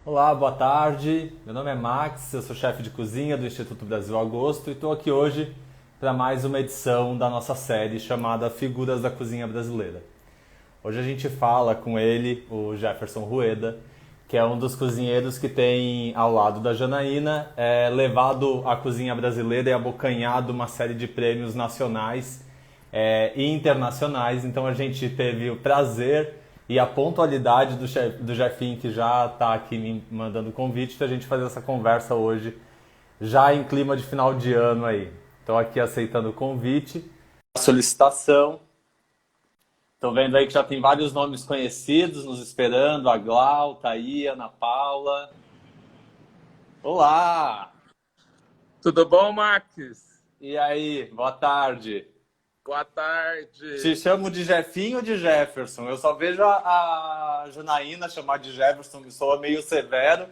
Olá, boa tarde. Meu nome é Max, eu sou chefe de cozinha do Instituto Brasil Agosto e estou aqui hoje para mais uma edição da nossa série chamada Figuras da Cozinha Brasileira. Hoje a gente fala com ele, o Jefferson Rueda, que é um dos cozinheiros que tem, ao lado da Janaína, levado a cozinha brasileira e abocanhado uma série de prêmios nacionais e internacionais. Então a gente teve o prazer e a pontualidade do Jefinho, que já está aqui me mandando convite, para a gente fazer essa conversa hoje, já em clima de final de ano aí. Estou aqui aceitando o convite, a solicitação. Estou vendo aí que já tem vários nomes conhecidos nos esperando, a Glau, Thaí, Ana Paula. Olá! Tudo bom, Max? E aí, boa tarde. Boa Te tarde. chamo de Jefinho ou de Jefferson? Eu só vejo a Janaína chamar de Jefferson, me soa meio severo,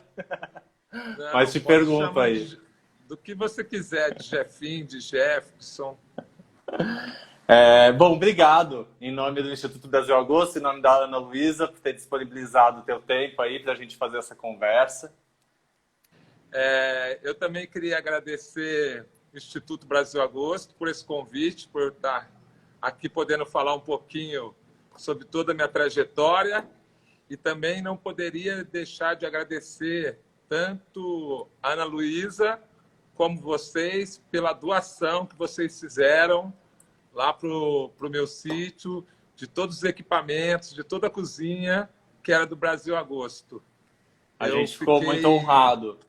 mas Não, te pode pergunto chamar aí. do que você quiser, de Jefinho, de Jefferson. Bom, obrigado em nome do Instituto Brasil Agosto, em nome da Ana Luísa, por ter disponibilizado o teu tempo aí para a gente fazer essa conversa. Eu também queria agradecer o Instituto Brasil Agosto por esse convite, por estar aqui podendo falar um pouquinho sobre toda a minha trajetória. E também não poderia deixar de agradecer tanto a Ana Luísa como vocês pela doação que vocês fizeram lá para o meu sítio, de todos os equipamentos, de toda a cozinha que era do Brasil Agosto. A Eu gente ficou muito fiquei. honrado.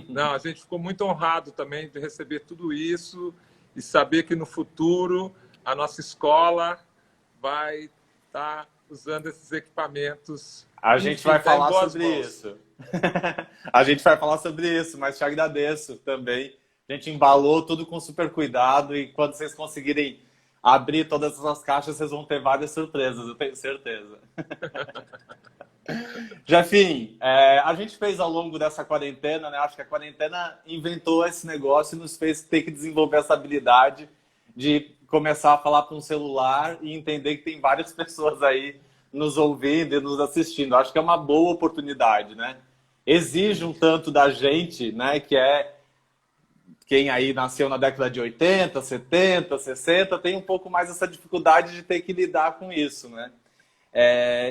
Não, a gente ficou muito honrado também de receber tudo isso e saber que no futuro a nossa escola vai estar usando esses equipamentos. A gente Enfim, vai está em falar boas sobre mãos. isso. A gente vai falar sobre isso, mas te agradeço também. A gente embalou tudo com super cuidado e quando vocês conseguirem abrir todas essas caixas, vocês vão ter várias surpresas, eu tenho certeza. Jefim, a gente fez ao longo dessa quarentena, né? Acho que a quarentena inventou esse negócio e nos fez ter que desenvolver essa habilidade de começar a falar para um celular e entender que tem várias pessoas aí nos ouvindo e nos assistindo. Acho que é uma boa oportunidade, né? Exige um tanto da gente, né? Que é quem aí nasceu na década de 80, 70, 60, tem um pouco mais essa dificuldade de ter que lidar com isso, né?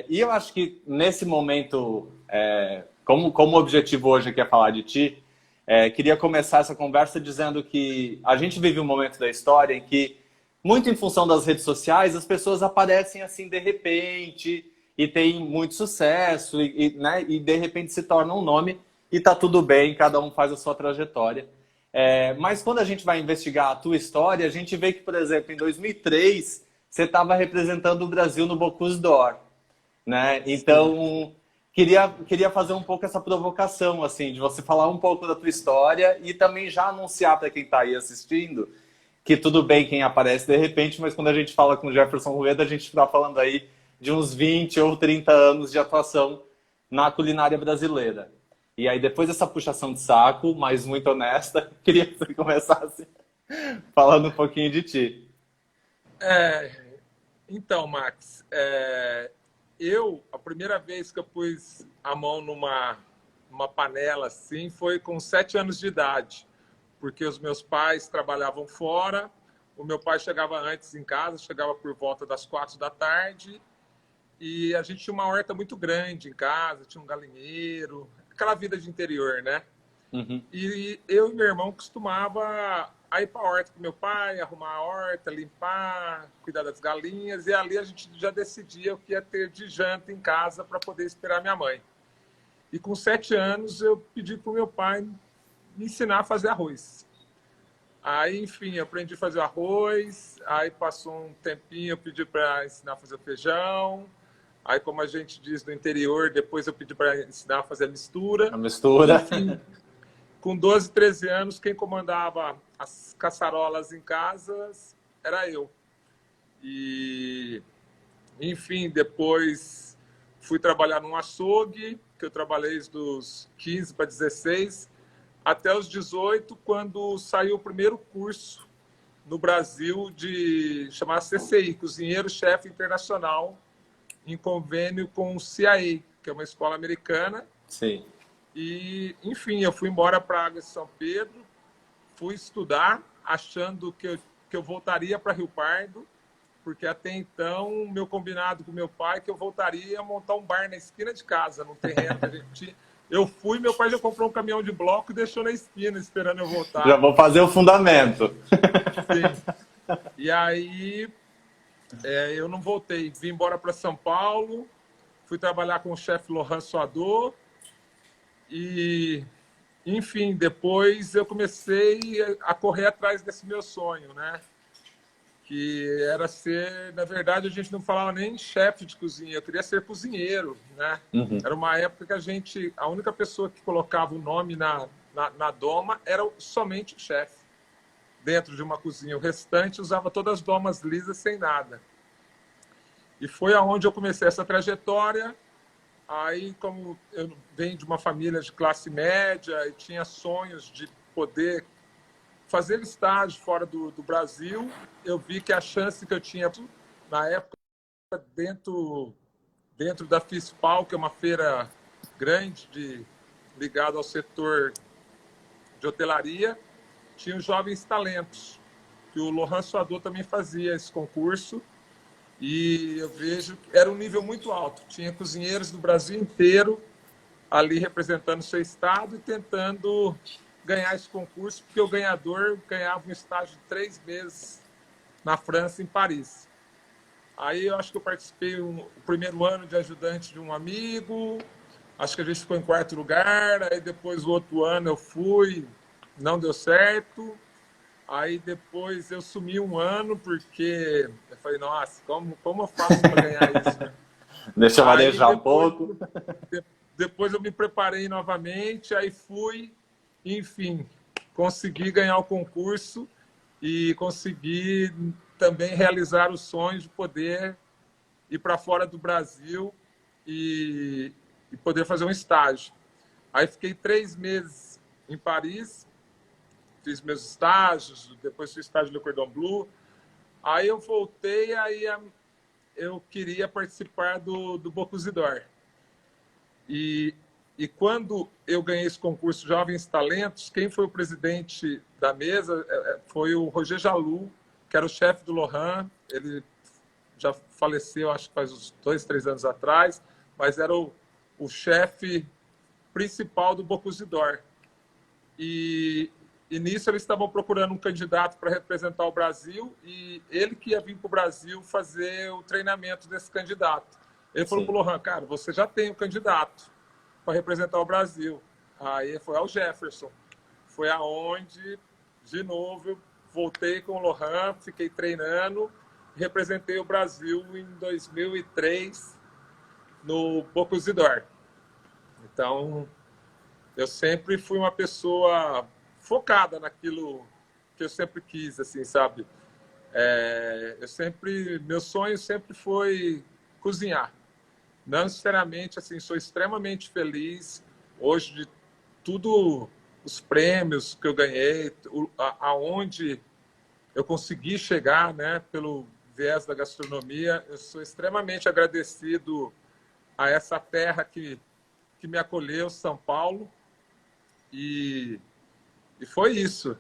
E eu acho que nesse momento, como o objetivo hoje aqui é falar de ti, queria começar essa conversa dizendo que a gente vive um momento da história em que, muito em função das redes sociais, as pessoas aparecem assim de repente e têm muito sucesso né, e de repente se tornam um nome e tá tudo bem, cada um faz a sua trajetória. Mas quando a gente vai investigar a tua história, a gente vê que, por exemplo, em 2003, você estava representando o Brasil no Bocuse d'Or, né? Sim. Então, queria fazer um pouco essa provocação, assim, de você falar um pouco da tua história e também já anunciar para quem está aí assistindo que tudo bem quem aparece de repente, mas quando a gente fala com o Jefferson Rueda, a gente está falando aí de uns 20 ou 30 anos de atuação na culinária brasileira. E aí, depois dessa puxação de saco, mas muito honesta, queria que você começasse falando um pouquinho de ti. É, então, Max, a primeira vez que eu pus a mão numa panela assim foi com 7 anos de idade, porque os meus pais trabalhavam fora, o meu pai chegava antes em casa, chegava por volta das 4 da tarde, e a gente tinha uma horta muito grande em casa, tinha um galinheiro, aquela vida de interior, né? Uhum. E eu e meu irmão costumava a ir para a horta com meu pai, arrumar a horta, limpar, cuidar das galinhas, e ali a gente já decidia o que ia ter de janta em casa para poder esperar minha mãe. E com 7 anos eu pedi para o meu pai me ensinar a fazer arroz. Aí, enfim, eu aprendi a fazer arroz, aí passou um tempinho, eu pedi para ensinar a fazer feijão, aí, como a gente diz no interior, depois eu pedi para ensinar a fazer a mistura. A mistura. Enfim, com 12, 13 anos, quem comandava as caçarolas em casa era eu. E, enfim, depois fui trabalhar num açougue, que eu trabalhei dos 15 para 16, até os 18, quando saiu o primeiro curso no Brasil de chamar CCI, Cozinheiro-Chefe Internacional, em convênio com o CIA, que é uma escola americana. Sim. E, enfim, eu fui embora para Águas de São Pedro, fui estudar, achando que eu voltaria para Rio Pardo, porque até então, meu combinado com meu pai é que eu voltaria a montar um bar na esquina de casa, no terreno que a gente tinha. Eu fui, meu pai já comprou um caminhão de bloco e deixou na esquina, esperando eu Já voltar. vou fazer o fundamento. Sim. E aí, eu não voltei. Vim embora para São Paulo, fui trabalhar com o chefe Laurent Soador e, enfim, depois eu comecei a correr atrás desse meu sonho, né? Que era ser, na verdade, a gente não falava nem chefe de cozinha, eu queria ser cozinheiro, né? Uhum. Era uma época que a única pessoa que colocava o nome na doma era somente o chefe, dentro de uma cozinha. O restante usava todas as domas lisas, sem nada. E foi aonde eu comecei essa trajetória. Aí, como eu venho de uma família de classe média e tinha sonhos de poder fazer estágio fora do Brasil, eu vi que a chance que eu tinha na época dentro da FISPAL, que é uma feira grande ligada ao setor de hotelaria, tinha os Jovens Talentos, que o Laurent Soador também fazia esse concurso, e eu vejo que era um nível muito alto. Tinha cozinheiros do Brasil inteiro ali representando seu estado e tentando ganhar esse concurso, porque o ganhador ganhava um estágio de 3 meses na França, em Paris. Aí eu acho que eu participei o primeiro ano de ajudante de um amigo, acho que a gente ficou em quarto lugar, aí depois o outro ano eu fui, não deu certo, aí depois eu sumi um ano, porque eu falei, nossa, como eu faço para ganhar isso, né? Deixa eu Aí marejar um pouco. depois eu me preparei novamente, aí fui, enfim, consegui ganhar o concurso e consegui também realizar o sonho de poder ir para fora do Brasil e poder fazer um estágio. Aí fiquei 3 meses em Paris, fiz meus estágios, depois fiz estágio no Cordon Bleu. Aí eu voltei, aí eu queria participar do Bocuse d'Or. E, e quando eu ganhei esse concurso Jovens Talentos, quem foi o presidente da mesa foi o Roger Jalou, que era o chefe do Laurent. Ele já faleceu, acho que faz uns 2, 3 anos atrás, mas era o chefe principal do Bocuse d'Or. E nisso eles estavam procurando um candidato para representar o Brasil e ele que ia vir para o Brasil fazer o treinamento desse candidato. Ele falou para o Laurent, cara, você já tem um candidato para representar o Brasil. Aí foi ao Jefferson. Foi aonde, de novo, eu voltei com o Laurent, fiquei treinando, representei o Brasil em 2003 no Bocuse d'Or. Então, eu sempre fui uma pessoa focada naquilo que eu sempre quis, assim, sabe? Meu sonho sempre foi cozinhar. Não necessariamente, assim, sou extremamente feliz hoje de tudo os prêmios que eu ganhei, aonde eu consegui chegar, né, pelo viés da gastronomia. Eu sou extremamente agradecido a essa terra que me acolheu, São Paulo, e foi isso.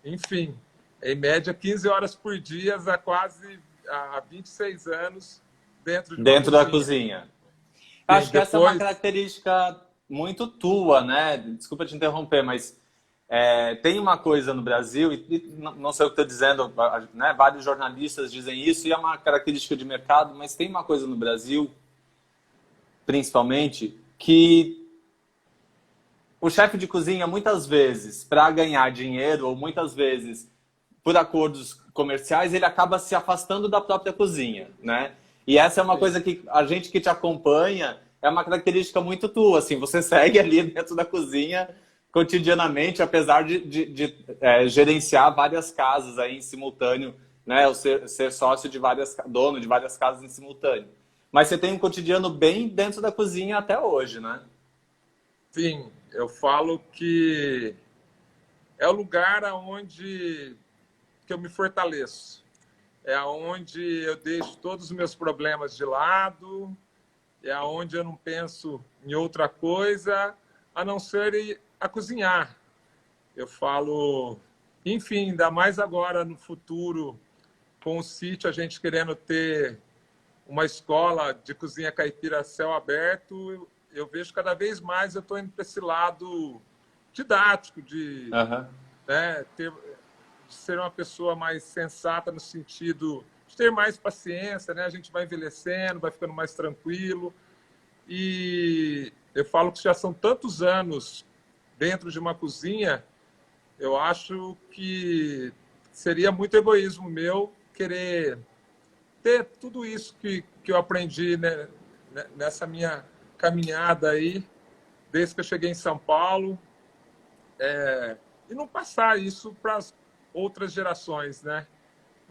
Enfim, em média 15 horas por dia há 26 anos dentro de uma Dentro da cozinha. cozinha. Sim, Acho que essa é uma depois, característica muito tua, né? Desculpa te interromper, mas tem uma coisa no Brasil, e não sei o que estou dizendo, né? Vários jornalistas dizem isso, e é uma característica de mercado, mas tem uma coisa no Brasil, principalmente, que o chefe de cozinha, muitas vezes, para ganhar dinheiro, ou muitas vezes, por acordos comerciais, ele acaba se afastando da própria cozinha, né? E essa é uma coisa que a gente que te acompanha, é uma característica muito tua, assim, você segue ali dentro da cozinha cotidianamente, apesar de gerenciar várias casas aí em simultâneo, né? Ou ser sócio de dono de várias casas em simultâneo. Mas você tem um cotidiano bem dentro da cozinha até hoje, né? sim, eu falo que é o lugar onde que eu me fortaleço. É onde eu deixo todos os meus problemas de lado é onde eu não penso em outra coisa a não ser ir a cozinhar. Eu falo, enfim, ainda mais agora no futuro, com o sítio, a gente querendo ter uma escola de cozinha caipira a céu aberto, eu vejo cada vez mais eu estou indo para esse lado didático, Aham. né, de ser uma pessoa mais sensata no sentido de ter mais paciência, né? A gente vai envelhecendo, vai ficando mais tranquilo. E eu falo que já são tantos anos dentro de uma cozinha, eu acho que seria muito egoísmo meu querer ter tudo isso que eu aprendi, né, nessa minha caminhada aí, desde que eu cheguei em São Paulo, e não passar isso para as outras gerações, né?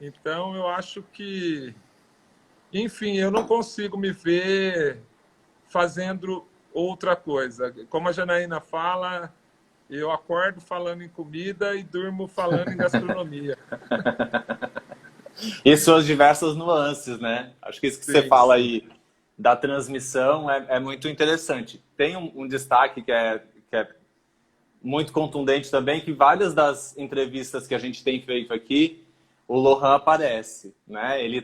Então, eu acho que, enfim, eu não consigo me ver fazendo outra coisa. Como a Janaína fala, eu acordo falando em comida e durmo falando em gastronomia. E suas diversas nuances, né? Acho que isso que você Sim, fala sim. aí da transmissão é muito interessante. Tem um destaque que é muito contundente também, que várias das entrevistas que a gente tem feito aqui, o Lohan aparece, né? Ele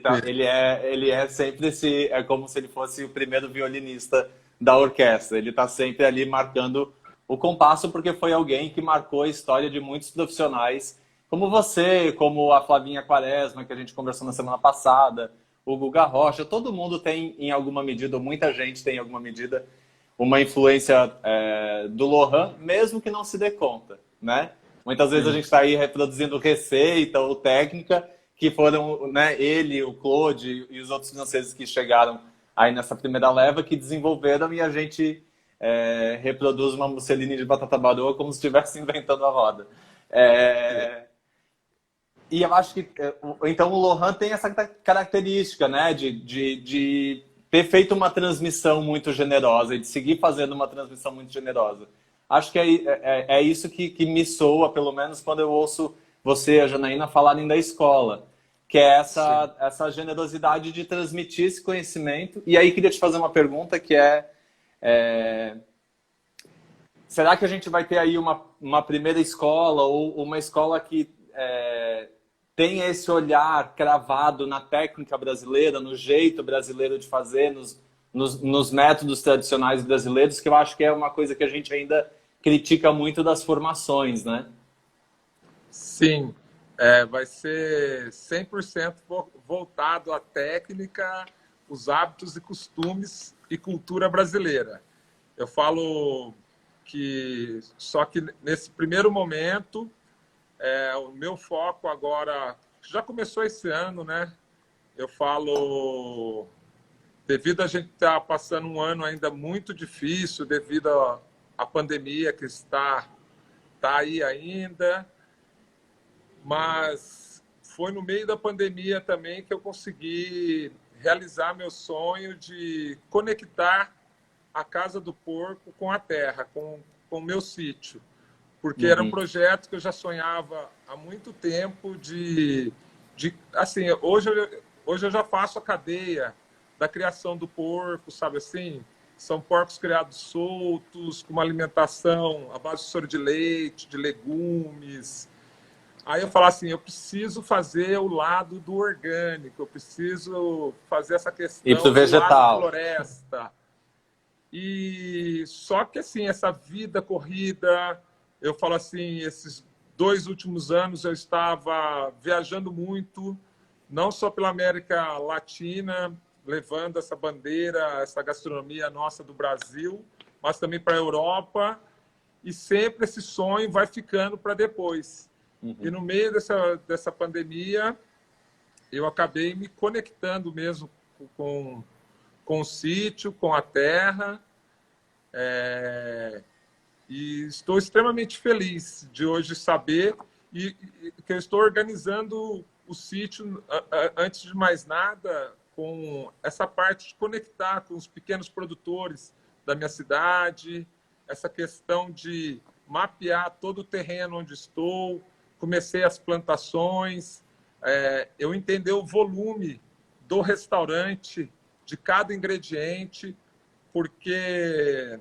é sempre esse, é como se ele fosse o primeiro violinista da orquestra. Ele está sempre ali marcando o compasso, porque foi alguém que marcou a história de muitos profissionais, como você, como a Flavinha Quaresma, que a gente conversou na semana passada, o Guga Rocha. Todo mundo tem, em alguma medida, ou muita gente tem, em alguma medida, uma influência do Lohan, mesmo que não se dê conta, né? Muitas vezes a Sim. gente está aí reproduzindo receita ou técnica que foram, né, ele, o Claude e os outros franceses que chegaram aí nessa primeira leva que desenvolveram e a gente reproduz uma musseline de batata baroa como se estivesse inventando a roda. E eu acho que então o Lohan tem essa característica, né, de ter feito uma transmissão muito generosa e de seguir fazendo uma transmissão muito generosa. Acho que é isso que me soa, pelo menos quando eu ouço você e a Janaína falarem da escola, que é Sim. essa generosidade de transmitir esse conhecimento. E aí queria te fazer uma pergunta que é será que a gente vai ter aí uma primeira escola ou uma escola que tenha esse olhar cravado na técnica brasileira, no jeito brasileiro de fazer, nos métodos tradicionais brasileiros, que eu acho que é uma coisa que a gente ainda critica muito das formações, né? Sim, vai ser 100% voltado à técnica, os hábitos e costumes e cultura brasileira. Eu falo que só que nesse primeiro momento, o meu foco agora já começou esse ano, né? Eu falo devido a gente estar passando um ano ainda muito difícil devido à pandemia que tá aí ainda, mas foi no meio da pandemia também que eu consegui realizar meu sonho de conectar a Casa do Porco com a terra, com o meu sítio. Porque era um Uhum. projeto que eu já sonhava há muito tempo assim, hoje eu já faço a cadeia da criação do porco, sabe assim? São porcos criados soltos, com uma alimentação à base de soro de leite, de legumes. Aí eu falo assim, eu preciso fazer o lado do orgânico, eu preciso fazer essa E pro questão do vegetal. agrofloresta. E só que assim, essa vida corrida, eu falo assim, esses 2 últimos anos eu estava viajando muito, não só pela América Latina, levando essa bandeira, essa gastronomia nossa do Brasil, mas também para a Europa, e sempre esse sonho vai ficando para depois. E no meio dessa pandemia, eu acabei me conectando mesmo com o sítio, com a terra, e estou extremamente feliz de hoje saber que eu estou organizando o sítio, antes de mais nada, com essa parte de conectar com os pequenos produtores da minha cidade, essa questão de mapear todo o terreno onde estou, comecei as plantações, eu entender o volume do restaurante, de cada ingrediente, porque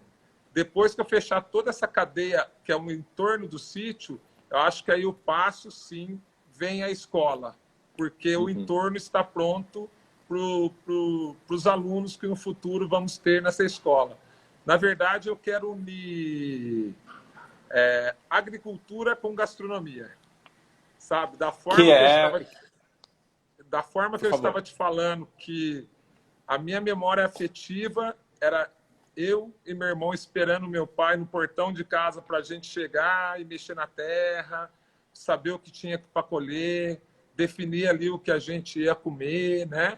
depois que eu fechar toda essa cadeia, que é o entorno do sítio, eu acho que aí o passo, sim, vem a escola, porque o entorno está pronto para os alunos que no futuro vamos ter nessa escola. Na verdade, eu quero unir agricultura com gastronomia, sabe? Da forma que eu estava te falando, que a minha memória afetiva era eu e meu irmão esperando meu pai no portão de casa para a gente chegar e mexer na terra, saber o que tinha para colher, definir ali o que a gente ia comer, né?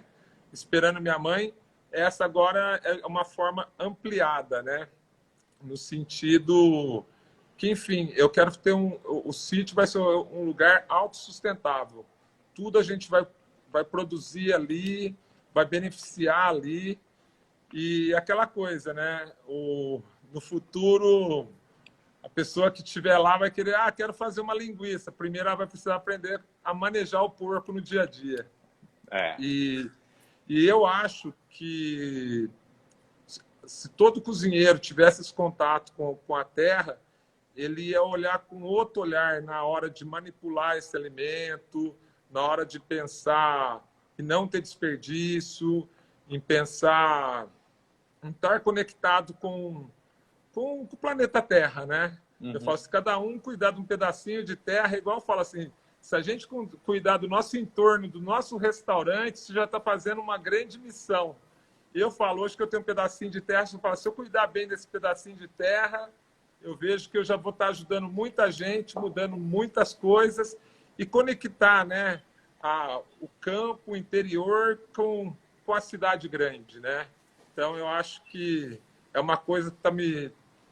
Esperando minha mãe. Essa agora é uma forma ampliada, né? No sentido que, enfim, eu quero ter o sítio vai ser um lugar autossustentável. Tudo a gente vai produzir ali, vai beneficiar ali. E aquela coisa, né? No futuro, a pessoa que estiver lá vai querer, quero fazer uma linguiça. Primeiro ela vai precisar aprender a manejar o porco no dia a dia. E eu acho que se todo cozinheiro tivesse esse contato com a terra, ele ia olhar com outro olhar na hora de manipular esse alimento, na hora de pensar em não ter desperdício, em pensar em estar conectado com o planeta Terra, né? Eu falo, se cada um cuidar de um pedacinho de terra, igual eu falo assim, se a gente cuidar do nosso entorno, do nosso restaurante, isso já está fazendo uma grande missão. Eu falo, hoje que eu tenho um pedacinho de terra, eu falo, se eu cuidar bem desse pedacinho de terra, eu vejo que eu já vou estar ajudando muita gente, mudando muitas coisas e conectar, né, o campo, o interior com a cidade grande, né? Então, eu acho que é uma coisa que está me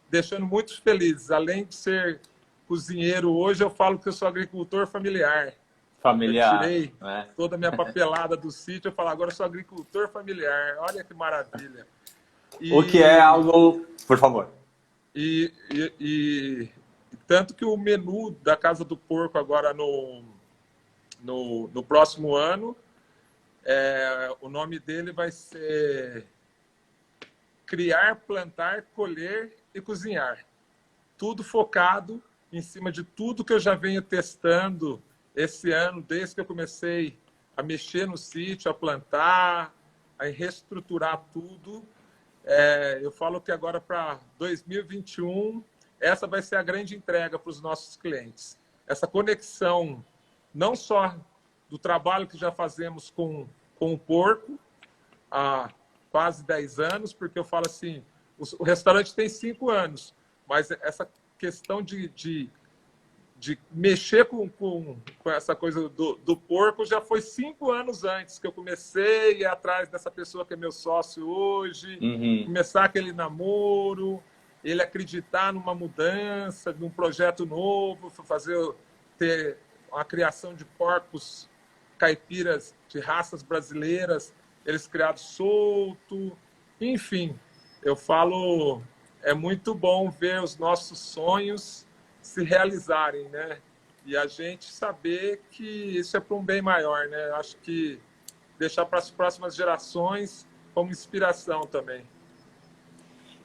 deixando muito feliz. Além de ser cozinheiro hoje, eu falo que eu sou agricultor familiar. Familiar. Eu tirei né? toda a minha papelada do sítio, eu falo, agora eu sou agricultor familiar. Olha que maravilha. O que é algo... Por favor. E tanto que o menu da Casa do Porco agora no próximo ano, o nome dele vai ser Criar, Plantar, Colher e Cozinhar. Tudo focado em cima de tudo que eu já venho testando esse ano, desde que eu comecei a mexer no sítio, a plantar, a reestruturar tudo. Eu falo que agora para 2021, essa vai ser a grande entrega para os nossos clientes. Essa conexão, não só do trabalho que já fazemos com o porco há quase 10 anos, porque eu falo assim, o restaurante tem 5 anos, mas essa questão de mexer com essa coisa do porco já foi 5 anos antes que eu comecei a ir atrás dessa pessoa que é meu sócio hoje, começar aquele namoro, ele acreditar numa mudança, num projeto novo, ter uma criação de porcos caipiras de raças brasileiras, eles criados solto, enfim, eu falo, é muito bom ver os nossos sonhos se realizarem, né? E a gente saber que isso é para um bem maior, né? Eu acho que deixar para as próximas gerações como inspiração também.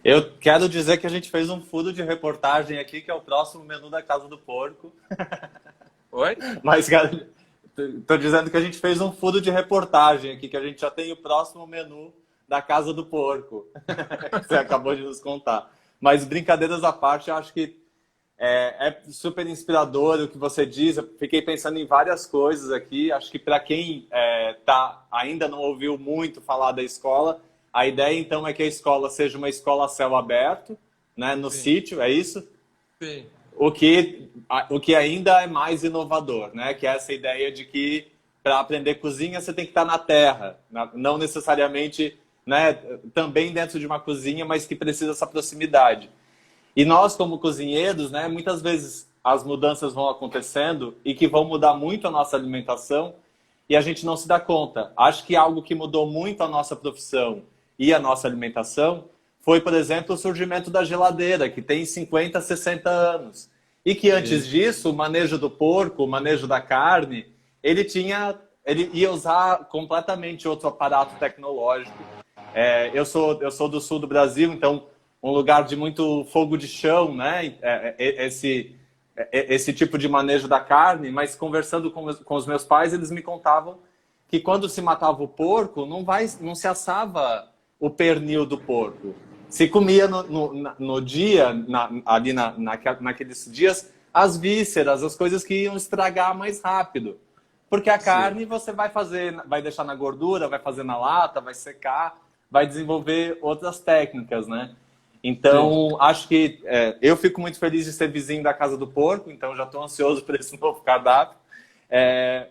Eu quero dizer que a gente fez um furo de reportagem aqui, que é o próximo menu da Casa do Porco. Oi? Mas, cara, tô dizendo que a gente fez um furo de reportagem aqui, que a gente já tem o próximo menu da Casa do Porco. Você acabou de nos contar. Mas, brincadeiras à parte, eu acho que é super inspirador o que você diz. Eu fiquei pensando em várias coisas aqui. Acho que para quem ainda não ouviu muito falar da escola, a ideia então é que a escola seja uma escola a céu aberto, né, no sítio, é isso? Sim. O que ainda é mais inovador, né? Que é essa ideia de que para aprender cozinha você tem que estar na terra, não necessariamente, né, também dentro de uma cozinha, mas que precisa dessa proximidade. E nós, como cozinheiros, né, muitas vezes as mudanças vão acontecendo e que vão mudar muito a nossa alimentação e a gente não se dá conta. Acho que algo que mudou muito a nossa profissão e a nossa alimentação foi, por exemplo, o surgimento da geladeira, que tem 50, 60 anos. E que antes disso, o manejo do porco, o manejo da carne, ele ia usar completamente outro aparato tecnológico. Eu sou do sul do Brasil, então um lugar de muito fogo de chão, né? Esse tipo de manejo da carne, mas conversando com os meus pais, eles me contavam que quando se matava o porco, não se assava o pernil do porco. Se comia no dia, naqueles dias, as vísceras, as coisas que iam estragar mais rápido. Porque a Sim. carne você vai deixar na gordura, vai fazer na lata, vai secar, vai desenvolver outras técnicas, né? Sim. Então, acho que eu fico muito feliz de ser vizinho da Casa do Porco, então já estou ansioso por esse novo cardápio.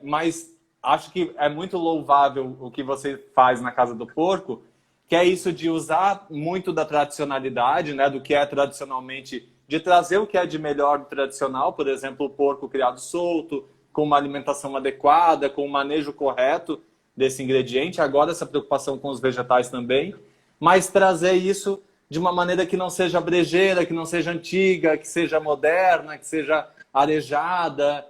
Mas acho que é muito louvável o que você faz na Casa do Porco, que é isso de usar muito da tradicionalidade, né, do que é tradicionalmente, de trazer o que é de melhor do tradicional, por exemplo, o porco criado solto, com uma alimentação adequada, com o manejo correto desse ingrediente, agora essa preocupação com os vegetais também, mas trazer isso de uma maneira que não seja brejeira, que não seja antiga, que seja moderna, que seja arejada.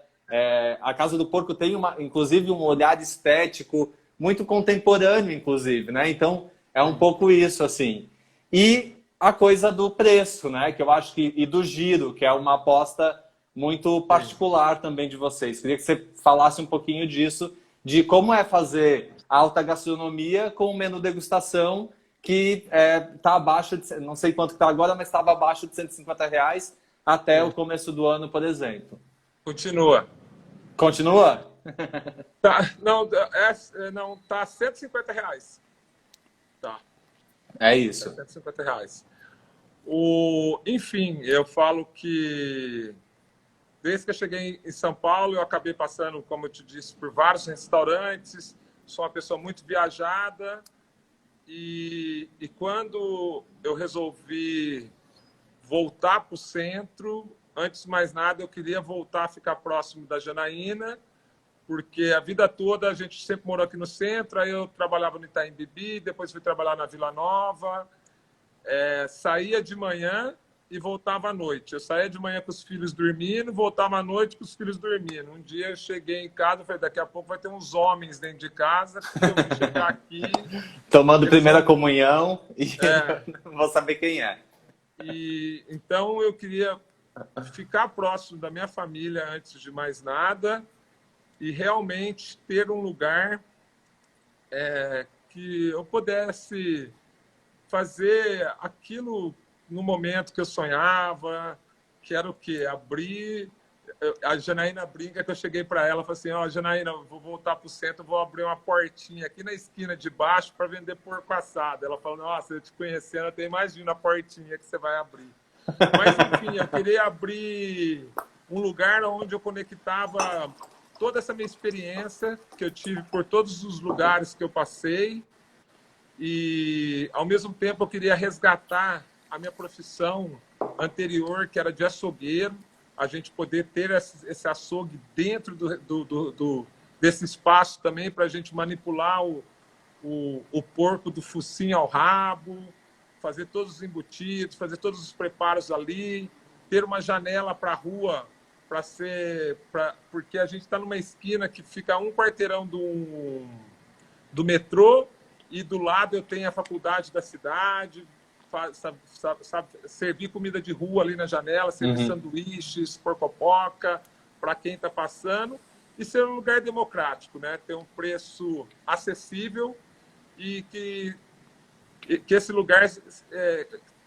A Casa do Porco tem, inclusive, um olhar estético muito contemporâneo, inclusive, né? Então, é um pouco isso, assim. E a coisa do preço, né? Que eu acho que... E do giro, que é uma aposta muito particular também de vocês. Queria que você falasse um pouquinho disso, de como é fazer alta gastronomia com o menu degustação que está abaixo de... Não sei quanto está agora, mas estava abaixo de R$ 150 até o começo do ano, por exemplo. Continua. Continua? Não, tá R$ 150. Tá. É isso. R$ 150. Enfim, eu falo que desde que eu cheguei em São Paulo, eu acabei passando, como eu te disse, por vários restaurantes. Sou uma pessoa muito viajada. E quando eu resolvi voltar para o centro, antes de mais nada, eu queria voltar a ficar próximo da Janaína, porque a vida toda a gente sempre morou aqui no centro, aí eu trabalhava no Itaim Bibi, depois fui trabalhar na Vila Nova, saía de manhã e voltava à noite. Eu saía de manhã com os filhos dormindo, voltava à noite com os filhos dormindo. Um dia eu cheguei em casa e falei, daqui a pouco vai ter uns homens dentro de casa, porque eu vim chegar aqui... Tomando primeira comunhão e não vou saber quem é. Então eu queria ficar próximo da minha família antes de mais nada e realmente ter um lugar que eu pudesse fazer aquilo no momento que eu sonhava, que era o quê? Abrir... A Janaína brinca que eu cheguei para ela e falei assim, Janaína, eu vou voltar para o centro, vou abrir uma portinha aqui na esquina de baixo para vender porco assado. Ela falou, nossa, eu te conhecendo, eu até imagino a portinha que você vai abrir. Mas, enfim, eu queria abrir um lugar onde eu conectava toda essa minha experiência que eu tive por todos os lugares que eu passei e, ao mesmo tempo, eu queria resgatar a minha profissão anterior, que era de açougueiro, a gente poder ter esse açougue dentro desse espaço também para a gente manipular o porco do focinho ao rabo, fazer todos os embutidos, fazer todos os preparos ali, ter uma janela para a rua, porque a gente está numa esquina que fica a um quarteirão do metrô e do lado eu tenho a faculdade da cidade, servir comida de rua ali na janela, servir sanduíches, porcopoca para quem está passando e ser um lugar democrático, né? Ter um preço acessível e que esse lugar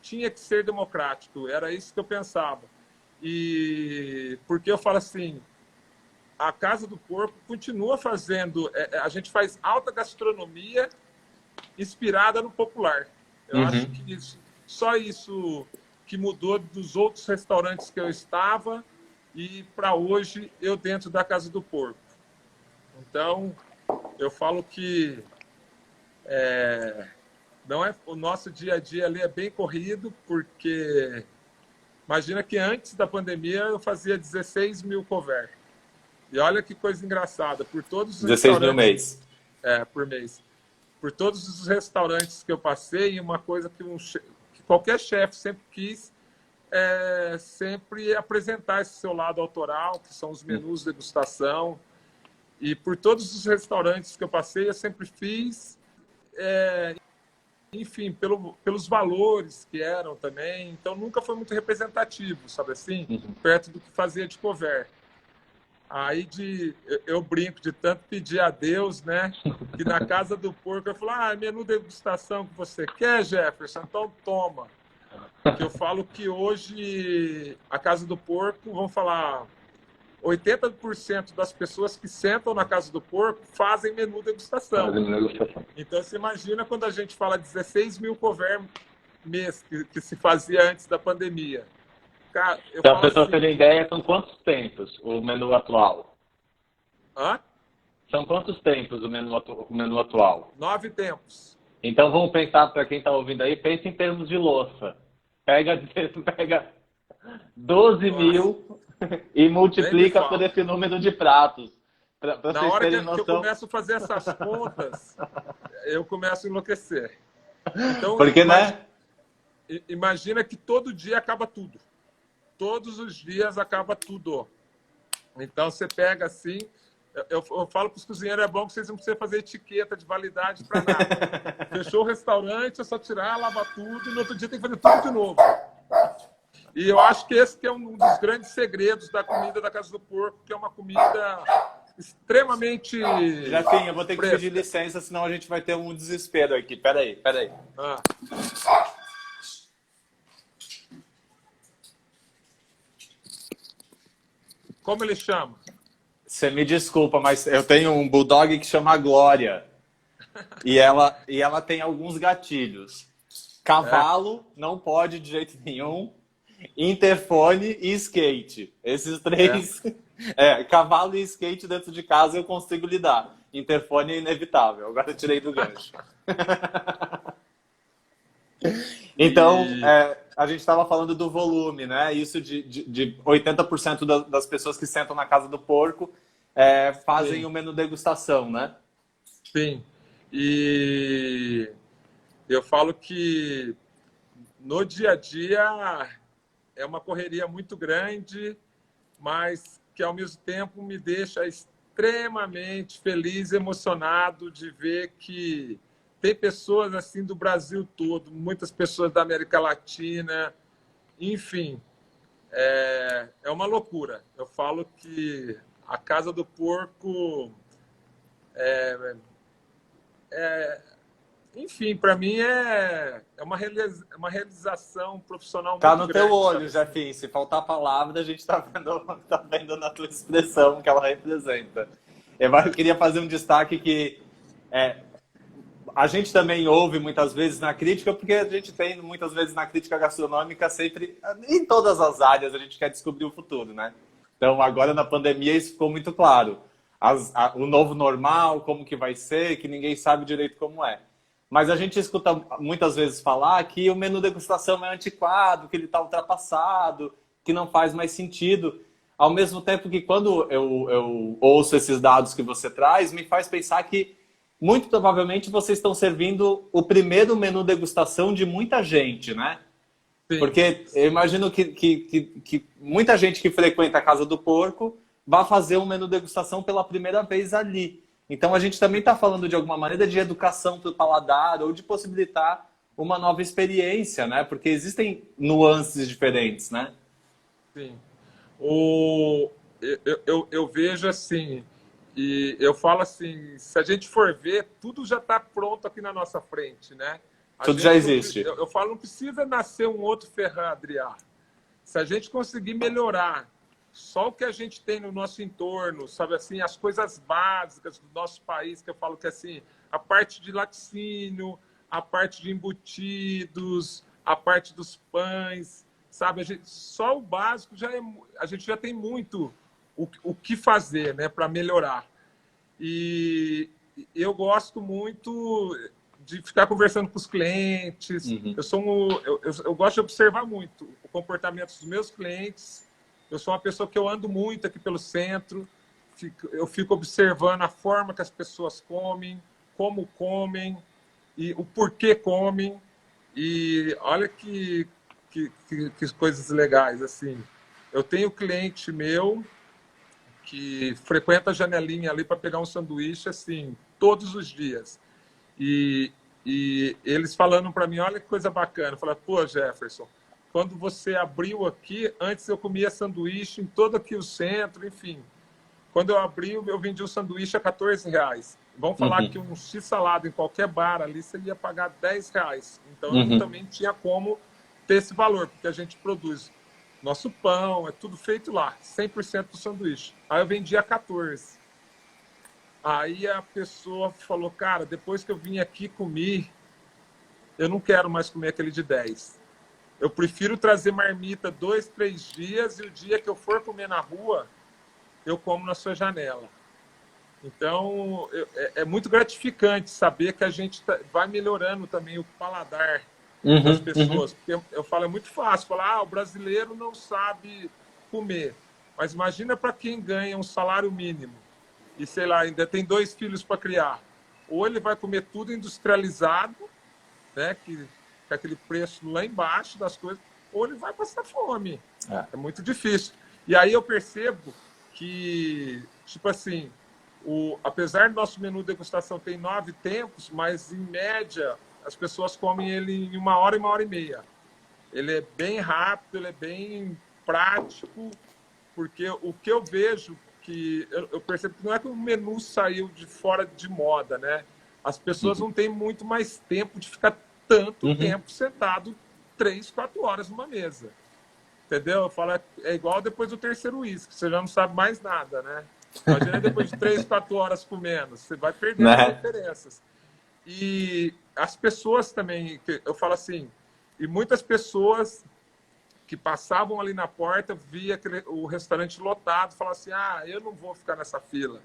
tinha que ser democrático. Era isso que eu pensava. E porque eu falo assim, a Casa do Porco continua fazendo, a gente faz alta gastronomia inspirada no popular. Eu acho que só isso que mudou dos outros restaurantes que eu estava e para hoje eu dentro da Casa do Porco. Então, eu falo que não é, o nosso dia a dia ali é bem corrido, porque imagina que antes da pandemia eu fazia 16 mil cover. E olha que coisa engraçada, por todos os 16 mil mês. Por mês. Por todos os restaurantes que eu passei, uma coisa que qualquer chefe sempre quis sempre apresentar esse seu lado autoral, que são os menus de degustação. E por todos os restaurantes que eu passei, eu sempre fiz enfim, pelos valores que eram também. Então, nunca foi muito representativo, sabe assim? Perto do que fazia de cover. Aí eu brinco de tanto pedir a Deus, né? Que na casa do porco eu falo, menu degustação que você quer, Jefferson? Então toma. Que eu falo que hoje a casa do porco, vamos falar, 80% das pessoas que sentam na casa do porco fazem menu degustação. Então você imagina quando a gente fala 16 mil cover mês que se fazia antes da pandemia. Cara, Então, a pessoa ter ideia, são quantos tempos o menu atual? Hã? São quantos tempos o menu atual? 9 tempos. Então, vamos pensar, para quem está ouvindo aí, pense em termos de louça. Pega 12 mil e multiplica por esse número de pratos. Na hora que eu começo a fazer essas contas, eu começo a enlouquecer. Então, porque, né? Imagina que todo dia acaba tudo. Todos os dias acaba tudo. Então, você pega assim... Eu falo para os cozinheiros, é bom que vocês não precisam fazer etiqueta de validade para nada. Fechou o restaurante, é só tirar, lavar tudo, e no outro dia tem que fazer tudo de novo. E eu acho que esse que é um dos grandes segredos da comida da Casa do Porco, que é uma comida extremamente... Jefinho, eu vou ter que pedir licença, senão a gente vai ter um desespero aqui. Peraí. Como ele chama? Você me desculpa, mas eu tenho um bulldog que chama Glória. E ela tem alguns gatilhos. Cavalo não pode de jeito nenhum. Interfone e skate. Esses três... cavalo e skate dentro de casa eu consigo lidar. Interfone é inevitável. Agora eu tirei do gancho. Então, a gente estava falando do volume, né? Isso de 80% das pessoas que sentam na Casa do Porco fazem o menu degustação, né? Sim. E eu falo que no dia a dia é uma correria muito grande, mas que ao mesmo tempo me deixa extremamente feliz, emocionado de ver que tem pessoas assim do Brasil todo, muitas pessoas da América Latina, enfim, é uma loucura. Eu falo que a Casa do Porco enfim, para mim é uma realização profissional muito grande. Tá no teu olho, Jefinho. Se faltar palavra, a gente tá vendo na tua expressão que ela representa. Eu queria fazer um destaque que a gente também ouve muitas vezes na crítica, porque a gente tem muitas vezes na crítica gastronômica sempre, em todas as áreas, a gente quer descobrir o futuro, né? Então, agora na pandemia isso ficou muito claro. O novo normal, como que vai ser, que ninguém sabe direito como é. Mas a gente escuta muitas vezes falar que o menu degustação é antiquado, que ele está ultrapassado, que não faz mais sentido. Ao mesmo tempo que quando eu ouço esses dados que você traz, me faz pensar que muito provavelmente vocês estão servindo o primeiro menu degustação de muita gente, né? Sim. Porque eu imagino que muita gente que frequenta a Casa do Porco vai fazer um menu degustação pela primeira vez ali. Então a gente também está falando de alguma maneira de educação para o paladar ou de possibilitar uma nova experiência, né? Porque existem nuances diferentes, né? Sim. Eu vejo assim, e eu falo assim, se a gente for ver, tudo já está pronto aqui na nossa frente, né? Tudo já existe. Eu falo, não precisa nascer um outro Ferran Adrià. Se a gente conseguir melhorar só o que a gente tem no nosso entorno, sabe assim, as coisas básicas do nosso país, que eu falo que assim, a parte de laticínio, a parte de embutidos, a parte dos pães, sabe? Só o básico a gente já tem muito o que fazer, né, para melhorar. E eu gosto muito de ficar conversando com os clientes. Uhum. Eu gosto de observar muito o comportamento dos meus clientes. Eu sou uma pessoa que eu ando muito aqui pelo centro, eu fico observando a forma que as pessoas comem, como comem e o porquê comem. E olha que coisas legais, assim. Eu tenho cliente meu que frequenta a janelinha ali para pegar um sanduíche, assim, todos os dias. E E eles falando para mim, olha que coisa bacana. Eu falei, pô, Jefferson, quando você abriu aqui, antes eu comia sanduíche em todo aqui o centro, enfim. Quando eu abri, eu vendi o sanduíche a R$ 14. Vamos falar que um x-salada em qualquer bar ali, você ia pagar R$ 10. Então, eu também tinha como ter esse valor, porque a gente produz nosso pão, é tudo feito lá, 100% do sanduíche. Aí eu vendi a 14. Aí a pessoa falou, cara, depois que eu vim aqui comer, eu não quero mais comer aquele de 10. Eu prefiro trazer marmita 2, 3 dias e o dia que eu for comer na rua, eu como na sua janela. Então, é muito gratificante saber que a gente vai melhorando também o paladar das pessoas. Porque eu falo, é muito fácil falar, o brasileiro não sabe comer. Mas imagina para quem ganha um salário mínimo e, sei lá, ainda tem 2 filhos para criar. Ou ele vai comer tudo industrializado, né, que aquele preço lá embaixo das coisas, ou ele vai passar fome. É muito difícil. E aí eu percebo que, tipo assim, apesar do nosso menu degustação ter 9 tempos, mas em média as pessoas comem ele em 1 hora e 1 hora e meia. Ele é bem rápido, ele é bem prático, porque o que eu vejo, que eu percebo que não é que o menu saiu de fora de moda, né? As pessoas não têm muito mais tempo de ficar tanto tempo sentado 3, 4 horas numa mesa. Entendeu? Eu falo, é igual depois do terceiro uísque, você já não sabe mais nada, né? Imagina depois de 3, 4 horas comendo, você vai perdendo as diferenças. E as pessoas também, eu falo assim, e muitas pessoas que passavam ali na porta, via o restaurante lotado, falavam assim, eu não vou ficar nessa fila.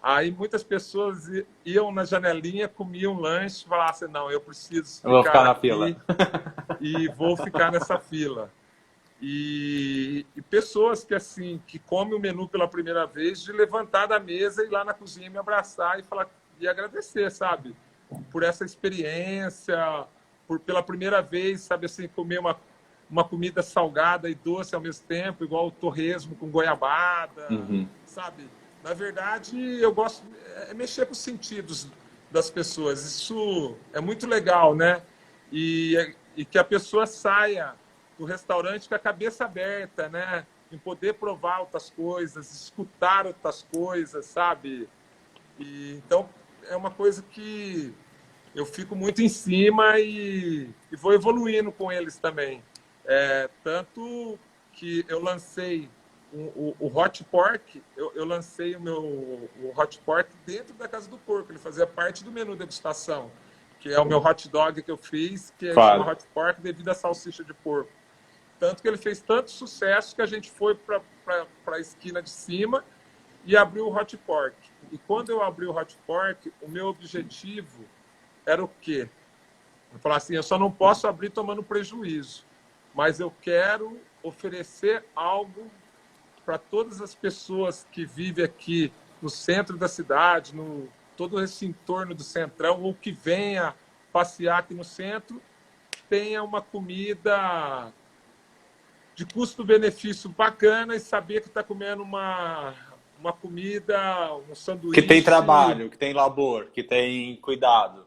Aí muitas pessoas iam na janelinha, comiam lanche, falavam assim, não, eu preciso ficar na fila. E vou ficar nessa fila. E pessoas que assim que comem o menu pela primeira vez, de levantar da mesa e ir lá na cozinha me abraçar e falar e agradecer, sabe, por essa experiência, pela primeira vez, sabe, assim, comer uma comida salgada e doce ao mesmo tempo, igual o torresmo com goiabada, sabe? Na verdade, eu gosto de mexer com os sentidos das pessoas. Isso é muito legal, né? E que a pessoa saia do restaurante com a cabeça aberta, né? Em poder provar outras coisas, escutar outras coisas, sabe? Então, é uma coisa que eu fico muito em cima e vou evoluindo com eles também. Tanto que eu lancei o Hot Pork, eu lancei o Hot Pork dentro da Casa do Porco, ele fazia parte do menu degustação, que é o meu hot dog que eu fiz, que chama Hot Pork devido à salsicha de porco. Tanto que ele fez tanto sucesso que a gente foi para a esquina de cima e abriu o Hot Pork. E quando eu abri o Hot Pork, o meu objetivo era o quê? Eu falar assim, eu só não posso abrir tomando prejuízo, mas eu quero oferecer algo para todas as pessoas que vivem aqui no centro da cidade, no todo esse entorno do Centrão, ou que venha passear aqui no centro, tenha uma comida de custo-benefício bacana e saber que está comendo uma comida, um sanduíche... Que tem trabalho, que tem labor, que tem cuidado.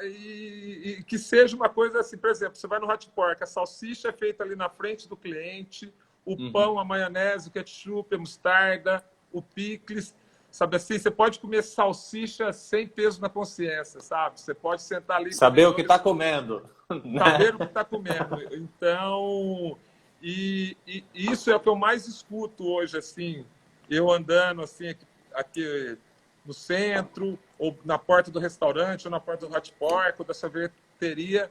E que seja uma coisa assim, por exemplo, você vai no Hot Pork, a salsicha é feita ali na frente do cliente, o pão, a maionese, o ketchup, a mostarda, o picles, sabe assim? Você pode comer salsicha sem peso na consciência, sabe? Você pode sentar ali... Saber o que está comendo. Saber o que está comendo. Então, e isso é o que eu mais escuto hoje, assim, eu andando assim aqui no centro, ou na porta do restaurante, ou na porta do Hot Pork, ou da sorveteria,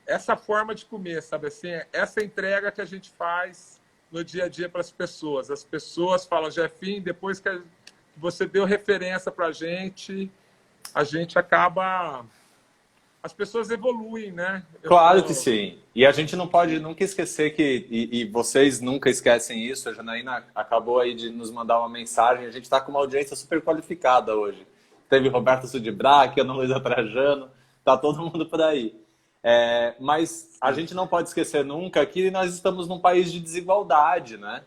essa forma de comer, sabe assim, essa entrega que a gente faz no dia a dia para as pessoas. As pessoas falam, Jefinho, depois que você deu referência para a gente acaba... As pessoas evoluem, né? Claro que sim. E a gente não pode nunca esquecer que, e vocês nunca esquecem isso, a Janaína acabou aí de nos mandar uma mensagem, a gente está com uma audiência super qualificada hoje. Teve Roberto Sudibrac, Ana Luísa Trajano, tá todo mundo por aí. Mas a gente não pode esquecer nunca que nós estamos num país de desigualdade, né?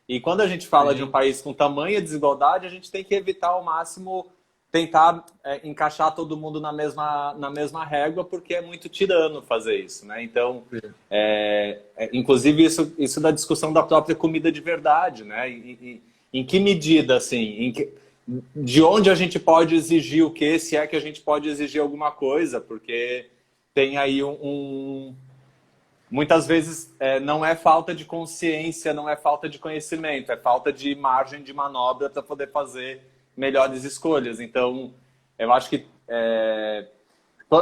E quando a gente fala de um país com tamanha desigualdade, a gente tem que evitar ao máximo tentar encaixar todo mundo na mesma régua, porque é muito tirano fazer isso, né? Então, inclusive isso da discussão da própria comida de verdade, né? Em que medida, assim, de onde a gente pode exigir o quê, se é que a gente pode exigir alguma coisa, porque tem aí muitas vezes não é falta de consciência, não é falta de conhecimento, é falta de margem de manobra para poder fazer melhores escolhas. Então, eu acho que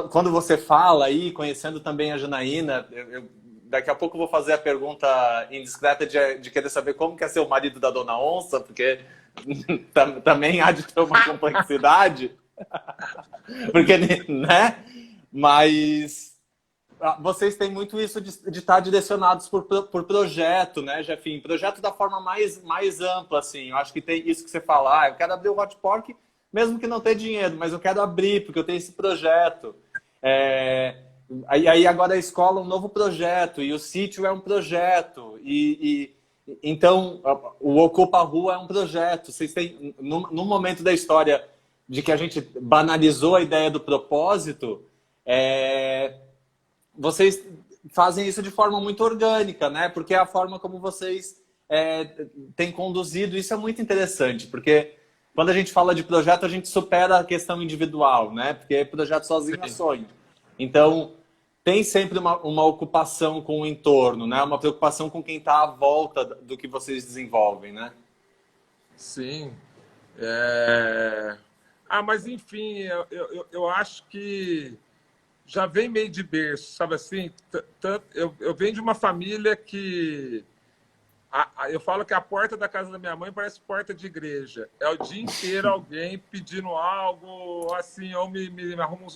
quando você fala aí, conhecendo também a Janaína, daqui a pouco eu vou fazer a pergunta indiscreta de querer saber como que é ser o marido da Dona Onça, porque também há de ter uma complexidade, porque, né? Mas vocês têm muito isso de estar direcionados por projeto, né, Jefinho? Projeto da forma mais ampla, assim. Eu acho que tem isso que você fala, eu quero abrir o Hot Pork, mesmo que não tenha dinheiro, mas eu quero abrir, porque eu tenho esse projeto. Aí agora a escola é um novo projeto, e o sítio é um projeto, então o Ocupa a Rua é um projeto. Vocês têm, no momento da história de que a gente banalizou a ideia do propósito, vocês fazem isso de forma muito orgânica, né? Porque é a forma como vocês têm conduzido. Isso é muito interessante, porque quando a gente fala de projeto, a gente supera a questão individual, né? Porque projeto sozinho é sonho. Então, tem sempre uma ocupação com o entorno, né? Uma preocupação com quem está à volta do que vocês desenvolvem, né? Sim. Mas enfim, eu acho que já vem meio de berço, sabe assim? Eu venho de uma família que... Eu falo que a porta da casa da minha mãe parece porta de igreja. É o dia inteiro alguém pedindo algo, assim, ou me arruma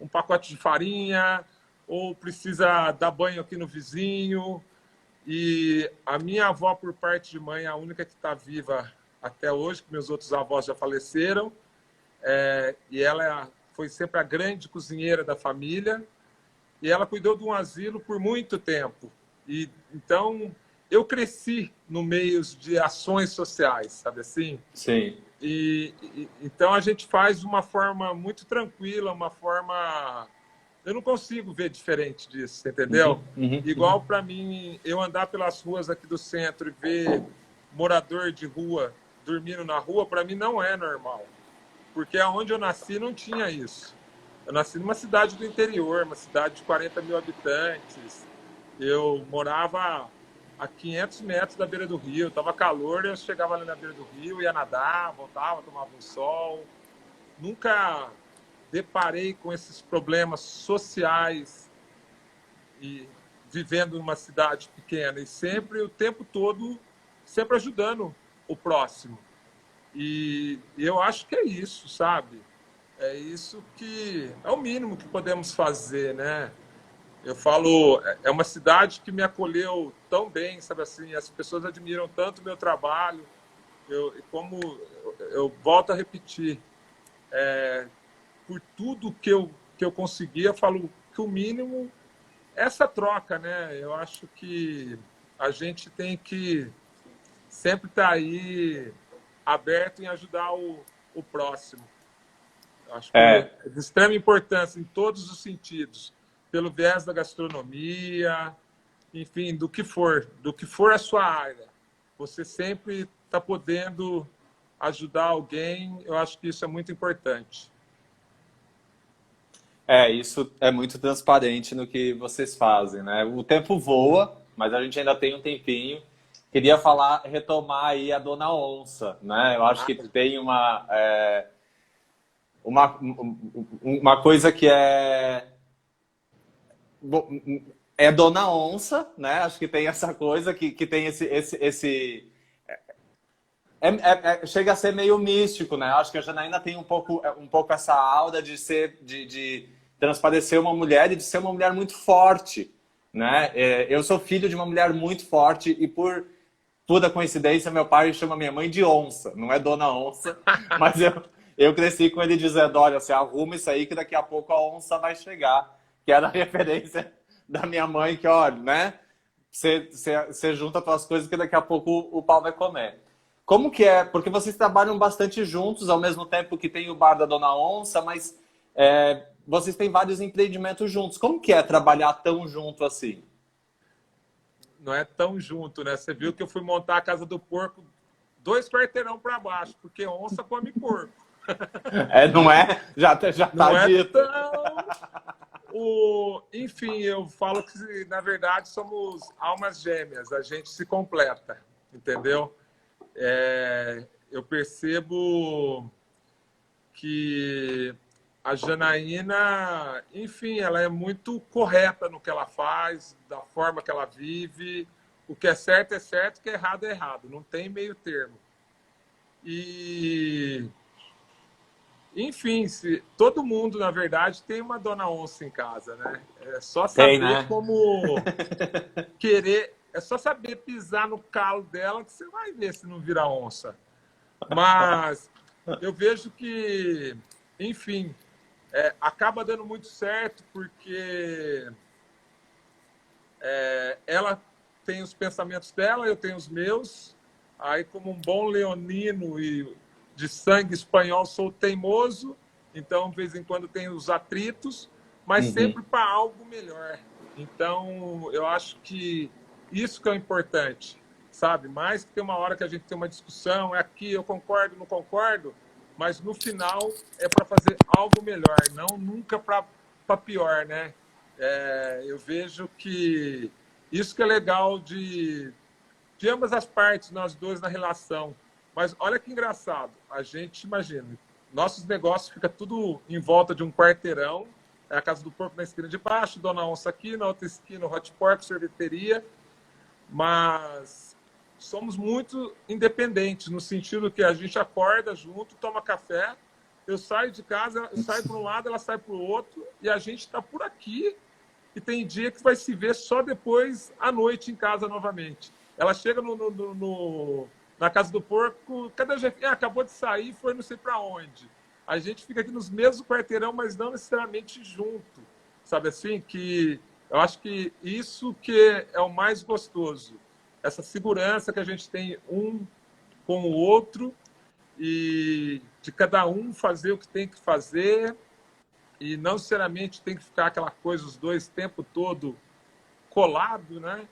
um pacote de farinha, ou precisa dar banho aqui no vizinho. E a minha avó, por parte de mãe, é a única que está viva até hoje, que meus outros avós já faleceram. E ela foi sempre a grande cozinheira da família, e ela cuidou de um asilo por muito tempo. E então eu cresci no meio de ações sociais, sabe assim? Sim. Então a gente faz de uma forma muito tranquila, uma forma... Eu não consigo ver diferente disso, entendeu? Igual para mim, eu andar pelas ruas aqui do centro e ver morador de rua dormindo na rua, para mim não é normal. Porque onde eu nasci não tinha isso. Eu nasci numa cidade do interior, uma cidade de 40 mil habitantes. Eu morava a 500 metros da beira do rio. Estava calor, eu chegava ali na beira do rio, ia nadar, voltava, tomava um sol. Nunca deparei com esses problemas sociais e vivendo numa cidade pequena. E sempre, o tempo todo, sempre ajudando o próximo. E eu acho que é isso, sabe? É isso que é o mínimo que podemos fazer, né? Eu falo, é uma cidade que me acolheu tão bem, sabe assim? As pessoas admiram tanto o meu trabalho. Como eu volto a repetir, por tudo que eu consegui, eu falo que o mínimo é essa troca, né? Eu acho que a gente tem que sempre estar aí aberto em ajudar o próximo. Acho que é de extrema importância em todos os sentidos, pelo viés da gastronomia, enfim, do que for a sua área. Você sempre está podendo ajudar alguém, eu acho que isso é muito importante. Isso é muito transparente no que vocês fazem, né? O tempo voa, mas a gente ainda tem um tempinho. Queria retomar aí a Dona Onça, né? Eu acho que tem uma coisa que é Dona Onça, né? Acho que tem essa coisa que tem esse chega a ser meio místico, né? Acho que a Janaína tem um pouco essa aura de transparecer uma mulher e de ser uma mulher muito forte, né? Eu sou filho de uma mulher muito forte e por toda coincidência, meu pai chama minha mãe de Onça, não é Dona Onça, mas eu cresci com ele dizendo, olha, você arruma isso aí que daqui a pouco a onça vai chegar, que era a referência da minha mãe, que olha, né, você junta as tuas coisas que daqui a pouco o pau vai comer. Como que é? Porque vocês trabalham bastante juntos, ao mesmo tempo que tem o bar da Dona Onça, mas vocês têm vários empreendimentos juntos. Como que é trabalhar tão junto assim? Não é tão junto, né? Você viu que eu fui montar a Casa do Porco 2 quarteirão para baixo, porque onça come porco. Não é? Já Não tá é dito. tão... Enfim, eu falo que, na verdade, somos almas gêmeas. A gente se completa, entendeu? Eu percebo que a Janaína, enfim, ela é muito correta no que ela faz, da forma que ela vive. O que é certo, o que é errado. Não tem meio termo. E, enfim, todo mundo, na verdade, tem uma Dona Onça em casa, né? É só saber né? como querer, é só saber pisar no calo dela que você vai ver se não vira onça. Mas eu vejo que, enfim, acaba dando muito certo porque ela tem os pensamentos dela, eu tenho os meus. Aí, como um bom leonino e de sangue espanhol, sou teimoso. Então, de vez em quando, tem os atritos, mas sempre para algo melhor. Então, eu acho que isso que é o importante, sabe? Mais que ter uma hora que a gente tem uma discussão, aqui eu concordo, não concordo, mas no final é para fazer algo melhor, não nunca para pior, né? Eu vejo que isso que é legal de ambas as partes, nós dois na relação. Mas olha que engraçado, a gente imagina, nossos negócios fica tudo em volta de um quarteirão, é a Casa do Porco na esquina de baixo, Dona Onça aqui, na outra esquina, Hot Pork, sorveteria, mas somos muito independentes, no sentido que a gente acorda junto, toma café, eu saio de casa, eu saio para um lado, ela sai para o outro, e a gente está por aqui, e tem dia que vai se ver só depois à noite em casa novamente. Ela chega na Casa do Porco, cadê o chefe? Acabou de sair, foi não sei para onde. A gente fica aqui nos mesmos quarteirão, mas não necessariamente junto. Sabe assim? Que eu acho que isso que é o mais gostoso. Essa segurança que a gente tem um com o outro e de cada um fazer o que tem que fazer e não necessariamente tem que ficar aquela coisa os dois o tempo todo colado, né?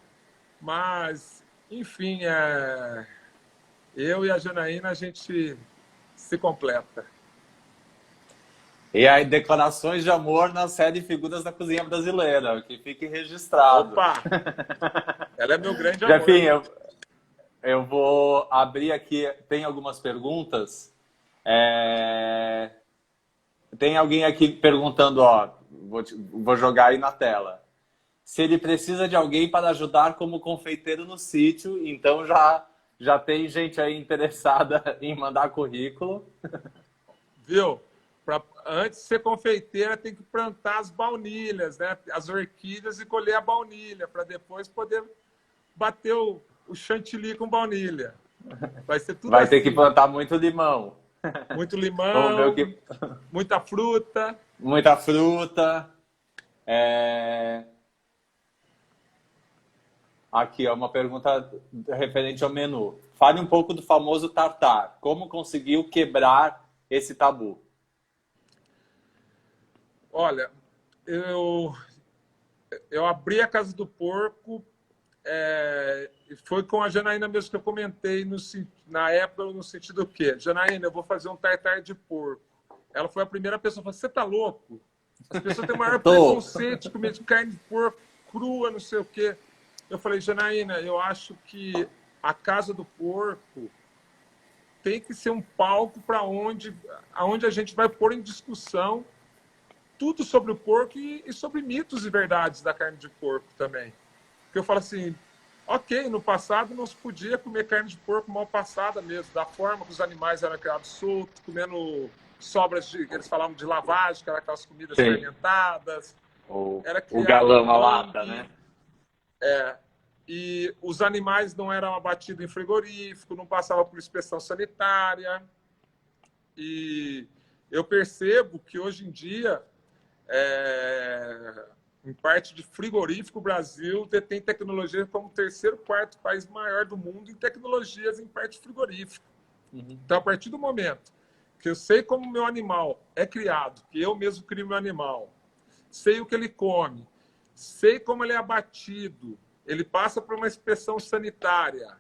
Mas, enfim, eu e a Janaína, a gente se completa. E aí, declarações de amor na série Figuras da Cozinha Brasileira, que fique registrado. Opa! Ela é meu grande amor. Jefinho, eu vou abrir aqui, tem algumas perguntas. Tem alguém aqui perguntando, vou jogar aí na tela. Se ele precisa de alguém para ajudar como confeiteiro no sítio, então já tem gente aí interessada em mandar currículo. Viu? Antes de ser confeiteira, tem que plantar as baunilhas, né? As orquídeas e colher a baunilha, para depois poder bater o chantilly com baunilha. Vai ser tudo Vai assim. ter que plantar muito limão. Muito limão, Vamos ver o que... muita fruta. Muita fruta. Aqui, uma pergunta referente ao menu. Fale um pouco do famoso tartar. Como conseguiu quebrar esse tabu? Olha, eu abri a Casa do Porco, foi com a Janaína mesmo que eu comentei, na época, no sentido que, Janaína, eu vou fazer um tartar de porco. Ela foi a primeira pessoa que falou, você tá louco? As pessoas têm o maior preconceito de comer carne de porco crua, não sei o quê. Eu falei, Janaína, eu acho que a Casa do Porco tem que ser um palco para onde a gente vai pôr em discussão tudo sobre o porco e sobre mitos e verdades da carne de porco também. Porque eu falo assim, ok, no passado não se podia comer carne de porco mal passada mesmo, da forma que os animais eram criados soltos, comendo sobras eles falavam de lavagem, que eram aquelas comidas fermentadas. O galão à lata, né? E os animais não eram abatidos em frigorífico, não passavam por inspeção sanitária. E eu percebo que hoje em dia Em parte de frigorífico, o Brasil detém tecnologia como o terceiro, quarto país maior do mundo em tecnologias em parte frigorífica. Então, a partir do momento que eu sei como o meu animal é criado, que eu mesmo crio meu animal, sei o que ele come, sei como ele é abatido, ele passa por uma inspeção sanitária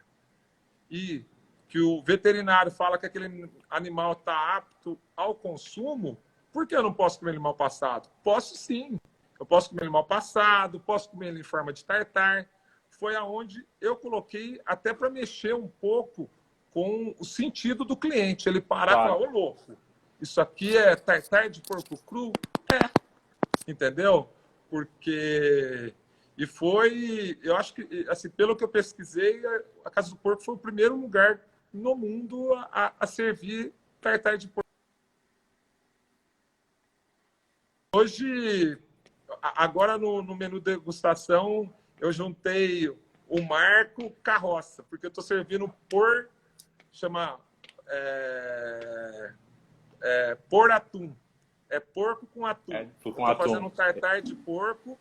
e que o veterinário fala que aquele animal está apto ao consumo, por que eu não posso comer animal passado? Posso sim. Eu posso comer animal passado, posso comer ele em forma de tartar. Foi aonde eu coloquei até para mexer um pouco com o sentido do cliente. Ele parar e falar, ô louco, isso aqui é tartar de porco cru? É, entendeu? Porque... E foi, eu acho que, assim, pelo que eu pesquisei, a Casa do Porco foi o primeiro lugar no mundo a servir tartar de porco. Hoje, agora no menu degustação, eu juntei o marco carroça, porque eu estou servindo chama por atum. É porco com atum. Estou fazendo um tartar de porco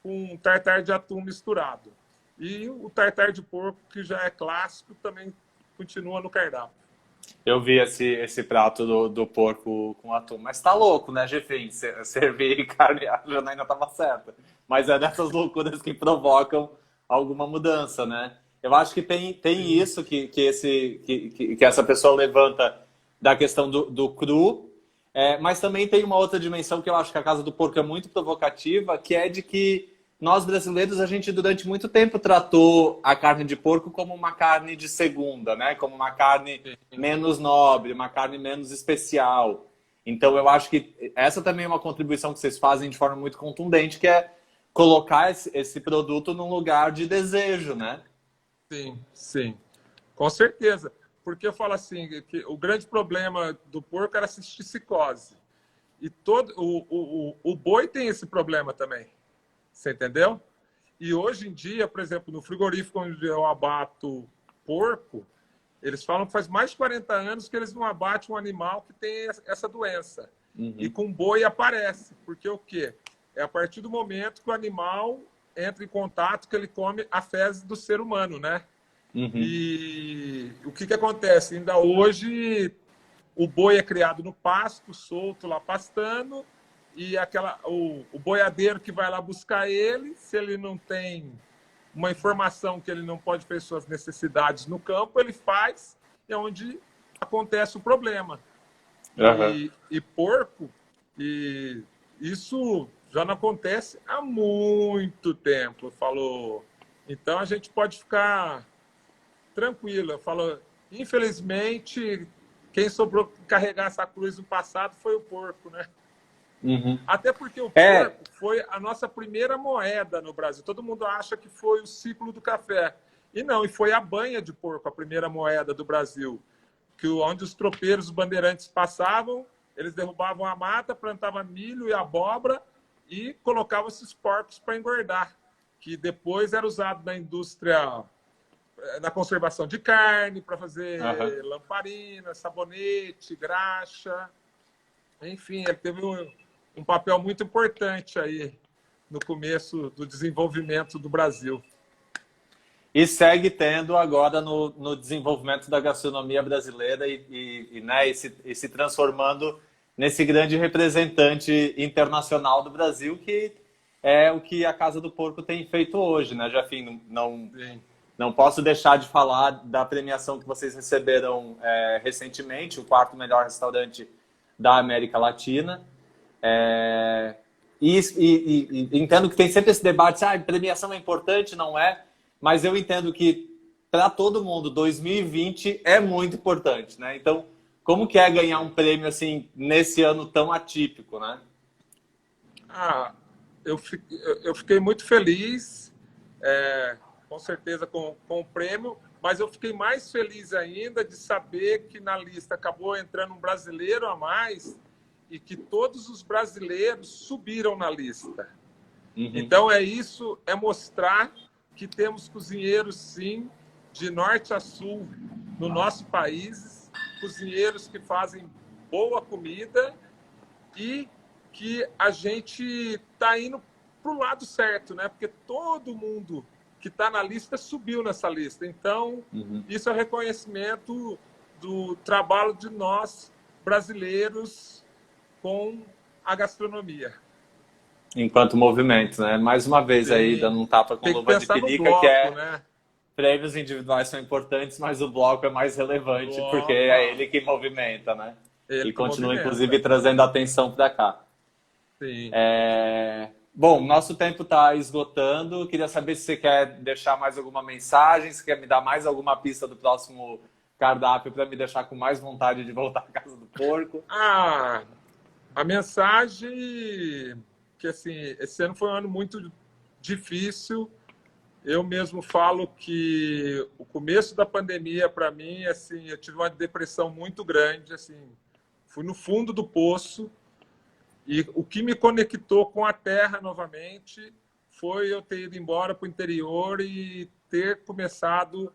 com um tartar de atum misturado. E o tartar de porco, que já é clássico, também continua no cardápio. Eu vi esse prato do porco com atum. Mas tá louco, né, Jefim? Servir carne, a Janaína tava certa. Mas é dessas loucuras que provocam alguma mudança, né? Eu acho que tem isso que essa pessoa levanta da questão do cru, mas também tem uma outra dimensão que eu acho que a Casa do Porco é muito provocativa, que é de que nós brasileiros, a gente durante muito tempo tratou a carne de porco como uma carne de segunda, né? Como uma carne menos nobre, uma carne menos especial. Então eu acho que essa também é uma contribuição que vocês fazem de forma muito contundente, que é colocar esse produto num lugar de desejo, né? Sim, sim. Com certeza. Porque eu falo assim, que o grande problema do porco era a cisticose. E o boi tem esse problema também. Você entendeu? E hoje em dia, por exemplo, no frigorífico onde eu abato porco, eles falam que faz mais de 40 anos que eles não abatem um animal que tem essa doença. E com boi aparece. Porque o quê? É a partir do momento que o animal entra em contato, que ele come a fezes do ser humano, né? E o que acontece? Ainda hoje, o boi é criado no pasto, solto lá pastando, e o boiadeiro que vai lá buscar ele, se ele não tem uma informação que ele não pode fazer suas necessidades no campo, ele faz, é onde acontece o problema. E porco, e isso já não acontece há muito tempo, falou. Então a gente pode ficar tranquilo. Eu falo, infelizmente, quem sobrou carregar essa cruz no passado foi o porco, né? Até porque o porco foi a nossa primeira moeda no Brasil. Todo mundo acha que foi o ciclo do café. E não, e foi a banha de porco a primeira moeda do Brasil. Onde os tropeiros, os bandeirantes passavam, eles derrubavam a mata, plantavam milho e abóbora e colocavam esses porcos para engordar, que depois era usado na indústria, na conservação de carne, para fazer lamparina, sabonete, graxa. Enfim, ele teve um papel muito importante aí no começo do desenvolvimento do Brasil. E segue tendo agora no desenvolvimento da gastronomia brasileira e se transformando nesse grande representante internacional do Brasil, que é o que a Casa do Porco tem feito hoje, né, Jafim? Não posso deixar de falar da premiação que vocês receberam recentemente, o 4º melhor restaurante da América Latina. E entendo que tem sempre esse debate, premiação é importante, não é? Mas eu entendo que, para todo mundo, 2020 é muito importante, né? Então, como que é ganhar um prêmio assim nesse ano tão atípico, né? Eu fiquei muito feliz, com certeza, com o prêmio, mas eu fiquei mais feliz ainda de saber que na lista acabou entrando um brasileiro a mais e que todos os brasileiros subiram na lista. Então, é mostrar que temos cozinheiros, sim, de norte a sul no nosso país, cozinheiros que fazem boa comida e que a gente está indo para o lado certo, né? Porque todo mundo que está na lista subiu nessa lista. Então, isso é reconhecimento do trabalho de nós, brasileiros, com a gastronomia. Enquanto movimento, né? Mais uma vez Sim. aí, dando um tapa com Tem que luva de pensar no pelica, bloco, que é né? prêmios individuais são importantes, mas o bloco é mais relevante, Bloco. porque é ele que movimenta, né? Ele E que continua, movimenta. inclusive, trazendo atenção para cá. Sim. Bom, nosso tempo está esgotando. Queria saber se você quer deixar mais alguma mensagem, se quer me dar mais alguma pista do próximo cardápio para me deixar com mais vontade de voltar à Casa do Porco. A mensagem que, assim, esse ano foi um ano muito difícil. Eu mesmo falo que o começo da pandemia, para mim, assim, eu tive uma depressão muito grande, assim, fui no fundo do poço. E o que me conectou com a terra novamente foi eu ter ido embora para o interior e ter começado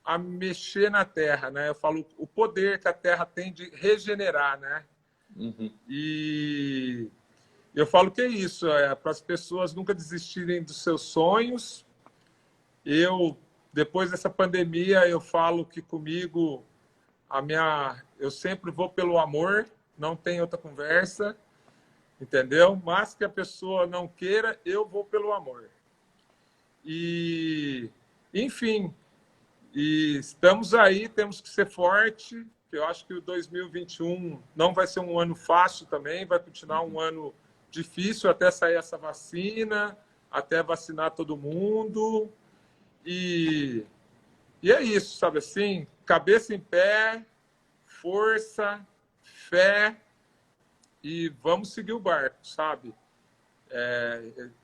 a mexer na terra, né? Eu falo o poder que a terra tem de regenerar, né? E eu falo que é isso, para as pessoas nunca desistirem dos seus sonhos. Depois dessa pandemia, eu falo que comigo eu sempre vou pelo amor, não tem outra conversa. Entendeu? Mas que a pessoa não queira, eu vou pelo amor. E, enfim, estamos aí, temos que ser forte. Eu acho que o 2021 não vai ser um ano fácil também, vai continuar um ano difícil até sair essa vacina, até vacinar todo mundo. E é isso, sabe assim? Cabeça em pé, força, fé. E vamos seguir o barco, sabe?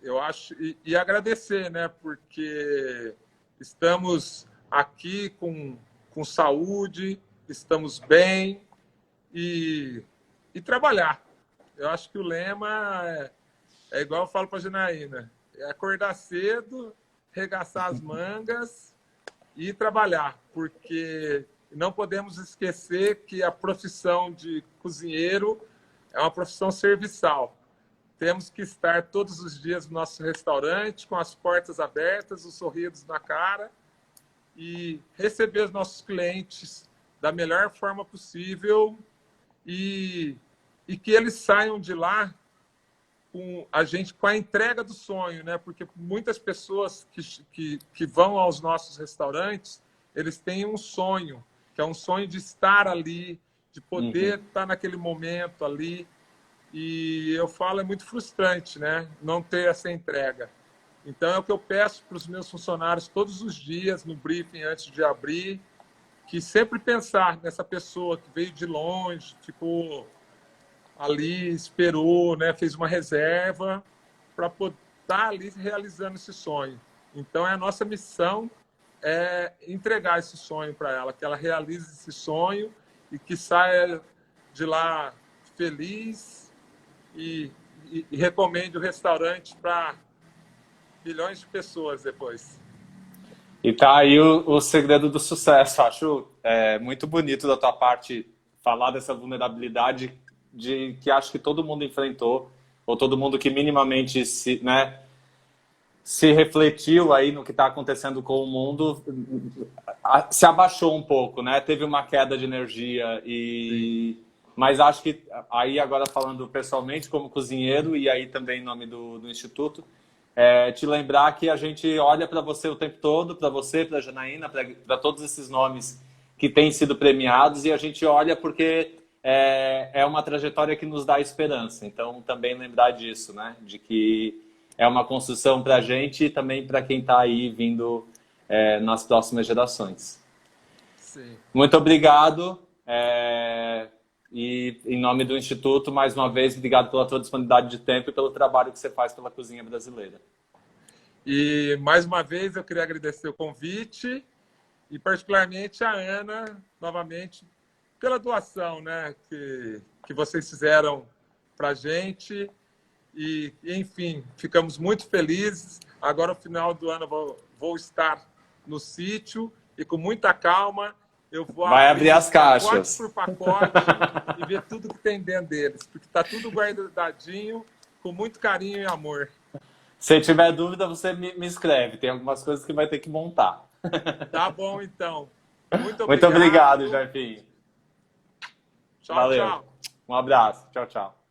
Eu acho e agradecer, né? Porque estamos aqui com saúde, estamos bem e trabalhar. Eu acho que o lema é igual eu falo para a Janaína: é acordar cedo, regaçar as mangas e trabalhar, porque não podemos esquecer que a profissão de cozinheiro é uma profissão serviçal. Temos que estar todos os dias no nosso restaurante, com as portas abertas, os sorrisos na cara e receber os nossos clientes da melhor forma possível e que eles saiam de lá com a entrega do sonho, né? Porque muitas pessoas que vão aos nossos restaurantes, eles têm um sonho, que é um sonho de estar ali, de poder estar naquele momento ali. E eu falo, é muito frustrante, né? Não ter essa entrega. Então, é o que eu peço para os meus funcionários todos os dias, no briefing, antes de abrir, que sempre pensar nessa pessoa que veio de longe, ficou ali, esperou, né? Fez uma reserva para poder estar ali realizando esse sonho. Então, a nossa missão é entregar esse sonho para ela, que ela realize esse sonho e que saia de lá feliz e recomende o restaurante para milhões de pessoas depois. E tá aí o segredo do sucesso. Acho muito bonito da tua parte falar dessa vulnerabilidade que acho que todo mundo enfrentou, ou todo mundo que minimamente se refletiu aí no que está acontecendo com o mundo, se abaixou um pouco, né? Teve uma queda de energia mas acho que aí agora falando pessoalmente como cozinheiro e aí também em nome do Instituto, te lembrar que a gente olha para você o tempo todo, para você, para a Janaína, para todos esses nomes que têm sido premiados, e a gente olha porque é uma trajetória que nos dá esperança. Então, também lembrar disso, né? De que é uma construção para a gente e também para quem está aí vindo nas próximas gerações. Sim. Muito obrigado. E em nome do Instituto, mais uma vez, obrigado pela tua disponibilidade de tempo e pelo trabalho que você faz pela cozinha brasileira. E, mais uma vez, eu queria agradecer o convite e, particularmente, a Ana, novamente, pela doação, né, que vocês fizeram para a gente. E, enfim, ficamos muito felizes. Agora, no final do ano, vou estar no sítio e, com muita calma, eu vou abrir as caixas pacote por pacote e ver tudo que tem dentro deles, porque está tudo guardadinho, com muito carinho e amor. Se tiver dúvida, você me escreve. Tem algumas coisas que vai ter que montar. Tá bom, então. Muito obrigado, Jefinho. Tchau, Valeu. tchau. Um abraço. Tchau, tchau.